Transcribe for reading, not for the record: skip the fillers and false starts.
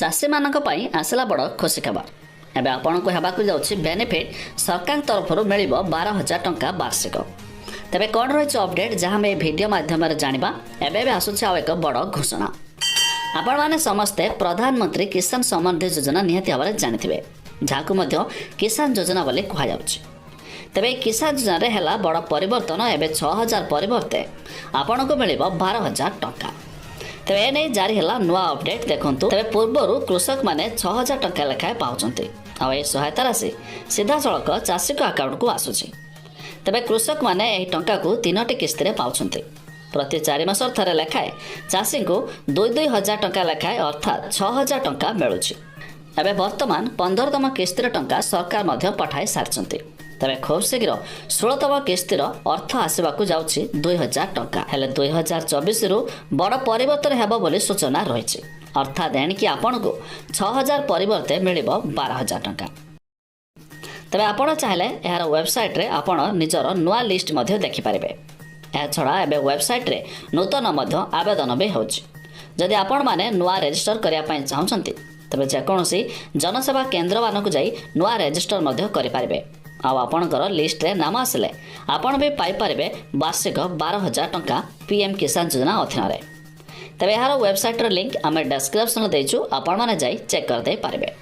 चाषी मानक पई आसला बड़ खुशी खबर। एबे आपनको हेबाकु जाउछि बेनिफिट सरकार तरफ मिल 12,000 टंका वार्षिक। तेबे कौन रही अपडेट जहां मैं वीडियो माध्यम जाना एवं आसूँ आउ एक बड़ घोषणा। आपण माने समस्ते प्रधानमंत्री किसान सम्मान निधि योजना निहाती भाव जानिथिबे, जहां मध्य किसान योजना बोली कहुच्छी। तेबे किसान योजना है बड़ परिवर्तन। एवं 6,000 परिवर्ते आपण को मिल 12,000 टंका। तेबे एने जारी है नुआ अपडेट देखूँ। तेबे पूर्वर कृषक माने 6,000 टंका लेखाएं पाउछंती। आ ए सहायता राशि सीधा सड़क चाषी अकाउंट को आसुची। तेबे कृषक माने एही टंका को 3टी किस्ती रे पाउछंती। प्रति 4 मास थरे लेखाएं चाषी को 2,000 टंका लेखाएं अर्थात 6,000 टंका मिलुची। एबे वर्तमान 15तम किस्तीर टंका सरकार मध्य पठाई सारिछंती। तेबे खूब शीघ्र 16तम किस्तीर अर्थ आसवाक जाउछि 2,000 टंका। हेले 2024 रु बड़ परिवर्तन हेबो बोली सूचना रही। अर्थात एणिकी आपनको 6,000 परिवर्ते मिल 12,000 टंका। तेबे आपण चाहिले यार वेबसाइट रे आपण निजर नुआ लिस्ट मध्य देखि पारिबे। या छड़ा एबे वेबसाइट रे नूतन मध्य आवेदन भी होछि। जदि आपण माने नुआ रजिस्टर करिया पई चाहुछंती तबे जेकोसी जनसेवा केन्द्र मानक जाई नुआ रजिस्टर मध्य करि पारिबे। आ आपणकर लिस्ट रे नाम आसिले आपण भी पाई पारिबे वार्षिक 12,000 टंका पीएम किसान योजना अधीन रे। तबे यार वेबसाइट रो लिंक आमे डिस्क्रिप्शन देइछु, आपण माने जाई चेक कर दे पारिबे।